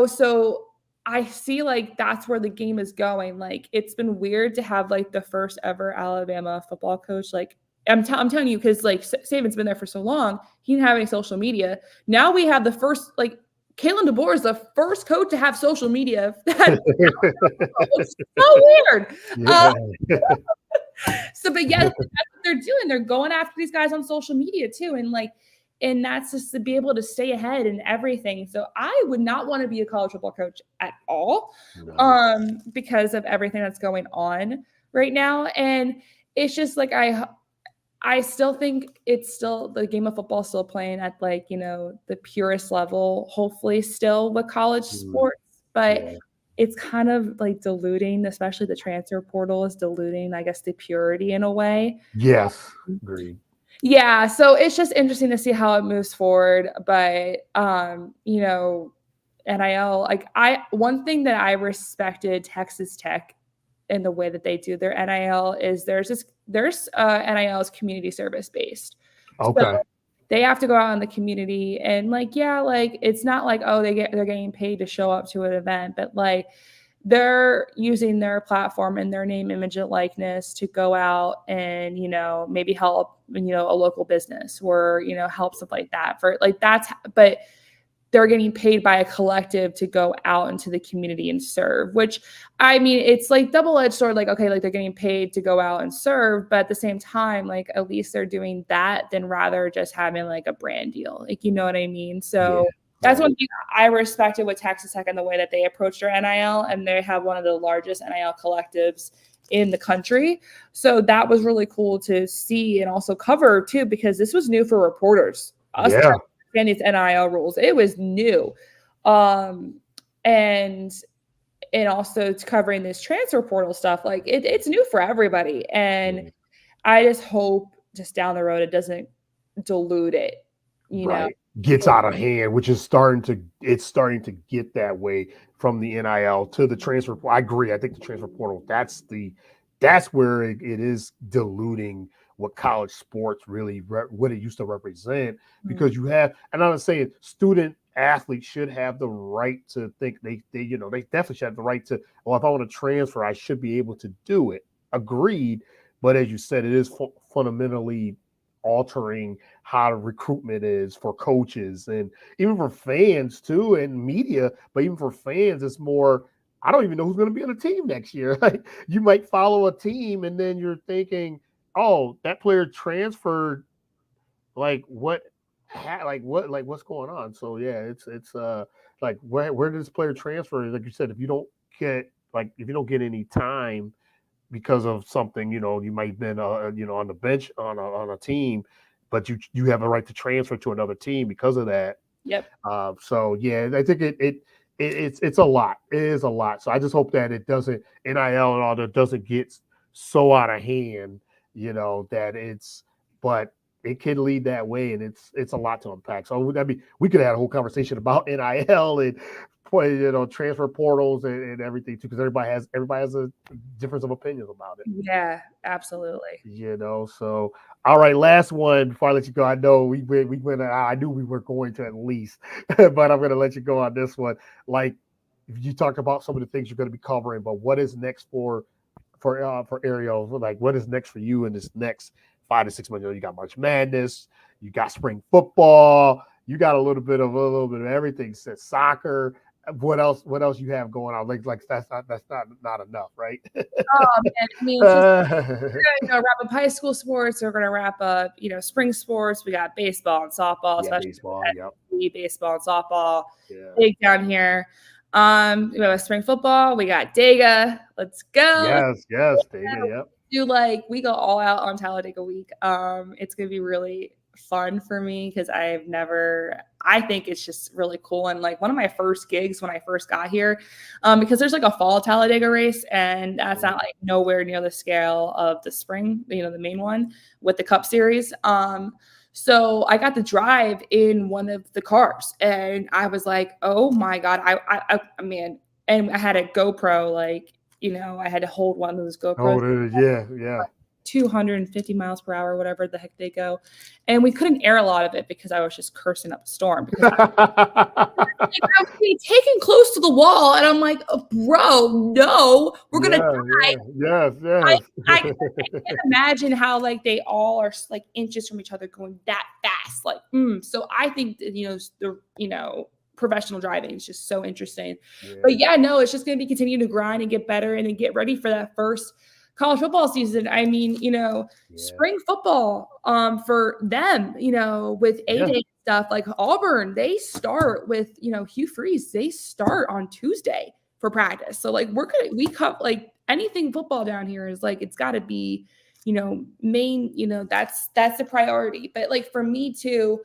so I see like that's where the game is going. Like, it's been weird to have like the first ever Alabama football coach. Like, I'm telling you, because like Saban's been there for so long, he didn't have any social media. Now we have the first, like, Kalen DeBoer is the first coach to have social media. It's so weird. But yes, that's what they're doing. They're going after these guys on social media too. And that's just to be able to stay ahead and everything. So I would not want to be a college football coach at all, because of everything that's going on right now. And it's just like, I still think it's still the game of football still playing at like, the purest level, hopefully still with college sports, but it's kind of like diluting, especially the transfer portal is diluting, I guess, the purity in a way. Yes. Agreed. Yeah. So it's just interesting to see how it moves forward. But, NIL, like one thing that I respected Texas Tech in the way that they do their NIL is there's NIL's community service based. Okay. So they have to go out in the community and like, like it's not like, oh, they're getting paid to show up to an event, but like they're using their platform and their name, image, and likeness to go out and, maybe help, a local business or, help stuff like that but they're getting paid by a collective to go out into the community and serve, which I mean, it's like double-edged sword. Like, okay, like they're getting paid to go out and serve, but at the same time, like at least they're doing that than rather just having like a brand deal. Like, you know what I mean? So that's one thing I respected with Texas Tech and the way that they approached their NIL, and they have one of the largest NIL collectives in the country. So that was really cool to see and also cover too, because this was new for reporters. Us trying to understand these NIL rules, it was new. And also it's covering this transfer portal stuff. Like it's new for everybody. And I just hope just down the road it doesn't dilute it, you know. Gets out of hand, which is starting to get that way from the NIL to the transfer. I agree. I think the transfer portal, that's where it is diluting what college sports really what it used to represent, because you have, and I'm not saying student athletes should have the right to think they definitely should have the right to, well, if I want to transfer, I should be able to do it. Agreed. But as you said, it is fundamentally altering how recruitment is for coaches and even for fans too, and media. But even for fans, it's more, I don't even know who's going to be on the team next year. Like, you might follow a team and then you're thinking, oh, that player transferred. Like what's going on? So yeah, it's like where does this player transfer? Like you said, if you don't get any time because of something, you might have been on the bench on a team, but you have a right to transfer to another team because of that. Yep. So yeah, I think it's a lot. It is a lot. So I just hope that it doesn't, NIL and all that doesn't get so out of hand, that it's, but it can lead that way, and it's a lot to unpack. So we could have a whole conversation about NIL and transfer portals and everything too, because everybody has a difference of opinions about it. Yeah, absolutely. So all right, last one before I let you go. I know we went. I knew we were going to at least, but I'm going to let you go on this one. Like, you talked about some of the things you're going to be covering, but what is next for Arielle? Like, what is next for you in this next 5 to 6 months? You got March Madness, you got spring football, you got a little bit of everything. Said soccer. What else you have going on? Like that's not enough, right? Man, I mean, it's just, we're gonna wrap up high school sports. We're gonna wrap up, spring sports. We got baseball and softball, especially baseball and softball. Big down here. We have spring football. We got Dega. Let's go. Yes, Dega. Yep. We go all out on Talladega week. It's gonna be really fun for me because I think it's just really cool, and like one of my first gigs when I first got here, because there's like a fall Talladega race, and that's not like nowhere near the scale of the spring, the main one with the Cup Series. So I got to drive in one of the cars, and I was like, oh my God, I mean, and I had a GoPro, I had to hold one of those GoPros. Yeah. 250 miles per hour, whatever the heck they go. And we couldn't air a lot of it because I was just cursing up a storm. Because I was taken close to the wall, and I'm like, oh, bro, no, we're going to die. Yes. I can't imagine how they all are inches from each other going that fast. So I think that, professional driving is just so interesting. But it's just going to be continuing to grind and get better and then get ready for that first college football season. I mean, spring football for them, with A-Day stuff, like Auburn, they start with, Hugh Freeze, they start on Tuesday for practice. So we cut anything football down here is it's got to be, main, that's the priority. But for me too,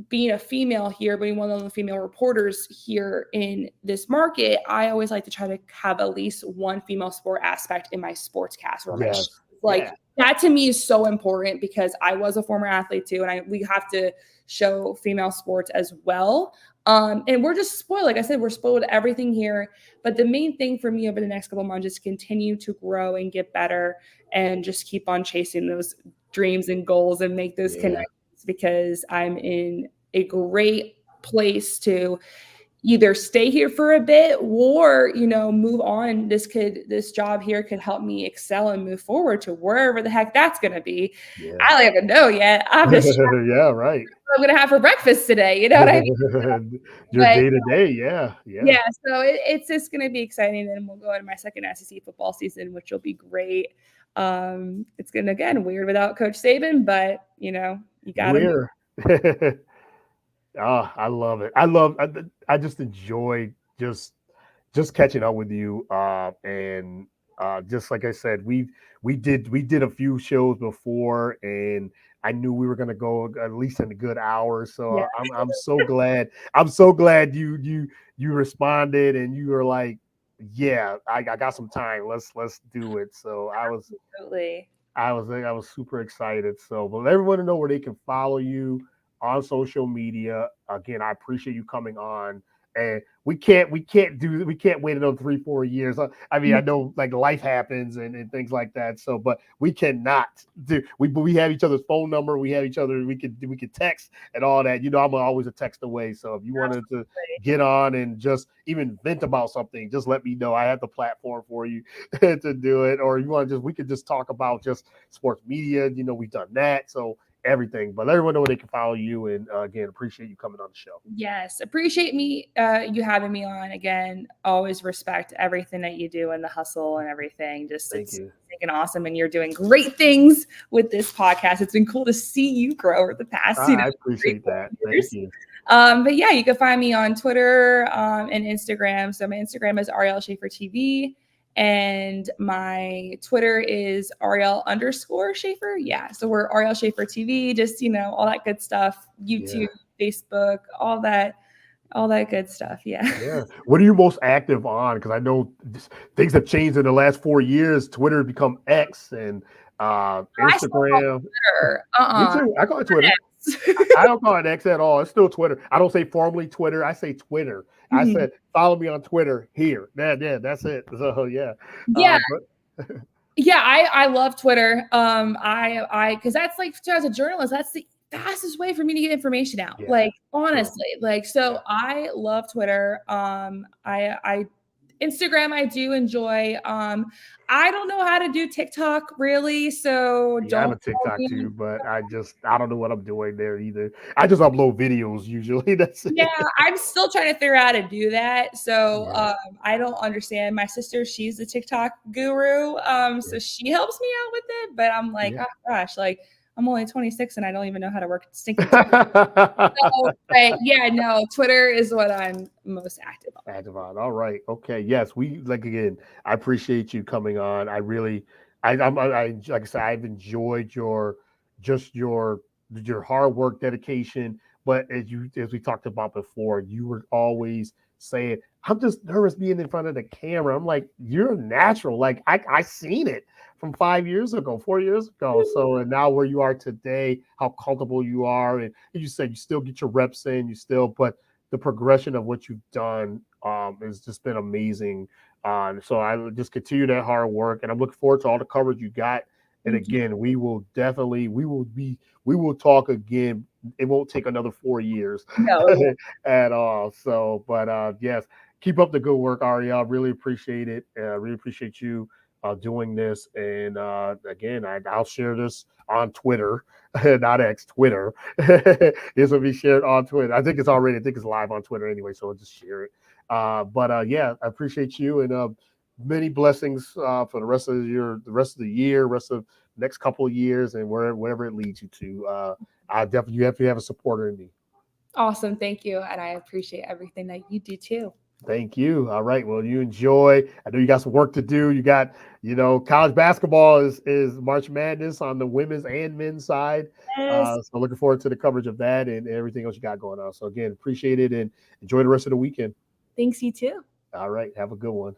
being a female here, being one of the female reporters here in this market, I always like to try to have at least one female sport aspect in my sportscast. That to me is so important because I was a former athlete too, and we have to show female sports as well. And we're just spoiled. Like I said, we're spoiled with everything here. But the main thing for me over the next couple of months is continue to grow and get better and just keep on chasing those dreams and goals and make those connections, because I'm in a great place to either stay here for a bit or, move on. This job here could help me excel and move forward to wherever the heck that's going to be. I don't even know yet. I'm just right. I'm going to have for breakfast today. You know what I mean? Your day to day. Yeah. So it's just going to be exciting. And we'll go into my second SEC football season, which will be great. It's going to, again, weird without Coach Saban, but you got to. Oh, I love it. I just enjoy just catching up with you. And Just like I said, we did a few shows before, and I knew we were going to go at least in a good hour. So Yeah. I'm so glad. I'm so glad you responded, and you were like, yeah, I got some time. Let's do it. So Absolutely. I was super excited. So, but let everyone know where they can follow you on social media. Again, I appreciate you coming on. And we can't wait another 3 4 years. I mean, No, I know like life happens and things like that. So, but we cannot do we have each other's phone number. We have each other. We could text and all that. You know, I'm always a text away. So if you wanted to absolutely. get on and just even vent about something, just let me know. I have the platform for you to do it. Or you want to just we could just talk about just sports media. You know, we've done that. So everything. But let everyone know where they can follow you. And again, appreciate you coming on the show. Yes, appreciate you having me on again. Always respect everything that you do and the hustle and everything. Just Thank it's you. freaking awesome, and you're doing great things with this podcast. It's been cool to see you grow over the past, I three, appreciate four that. Thank years. you. But yeah, you can find me on Twitter and Instagram. So my Instagram is Arielle Schafer TV. And my Twitter is Arielle_Schafer. Yeah. So we're Arielle Schafer TV, just, all that good stuff. Yeah. YouTube, Facebook, all that good stuff. Yeah. Yeah. What are you most active on? Because I know things have changed in the last 4 years. Twitter has become X and I still call it Instagram. Twitter. Me too. I call it Twitter. I don't call it X at all. It's still Twitter. I don't say formally Twitter. I say Twitter. I Mhm. said follow me on Twitter here. Yeah, that's it. So yeah. Yeah. But Yeah, I love Twitter. I because that's like so as a journalist, that's the fastest way for me to get information out. yeah, Like true. honestly, like Yeah. so I love Twitter. I Instagram I do enjoy. I don't know how to do TikTok really, so Yeah, I have don't a follow TikTok me too, on. but I don't know what I'm doing there either. I just upload videos usually. That's Yeah, it. I'm still trying to figure out how to do that. So Yeah. I don't understand. My sister, she's the TikTok guru. Yeah. So she helps me out with it. But I'm like, Yeah. oh gosh, like I'm only 26 and I don't even know how to work stinking TikTok. So, but yeah, no, Twitter is what I'm most active on. Advon. All right. Okay. Yes. We like again. I appreciate you coming on. I really, I like I said, I've enjoyed just your hard work, dedication. But as we talked about before, you were always saying, "I'm just nervous being in front of the camera." I'm like, "You're natural." Like I seen it from 5 years ago, 4 years ago. So and now where you are today, how comfortable you are, and you said you still get your reps in, you still, but the progression of what you've done has just been amazing. So I just continue that hard work, and I'm looking forward to all the coverage you got. And Thank you. again, we will talk again. It won't take another 4 years No, at all. So, but yes, keep up the good work, Ariel. Really appreciate it. Really appreciate you doing this. And again, I'll share this on Twitter, not X, Twitter. This will be shared on Twitter. I think it's live on Twitter anyway, so I'll just share it. But yeah, I appreciate you and many blessings for the rest of the year, rest of the next couple of years, and wherever it leads you to. I definitely you have a supporter in me. awesome. Thank you. And I appreciate everything that you do too. Thank you. All right. Well, you enjoy. I know you got some work to do. You got, college basketball is March Madness on the women's and men's side. Yes. So looking forward to the coverage of that and everything else you got going on. So again, appreciate it and enjoy the rest of the weekend. Thanks, you too. All right. Have a good one.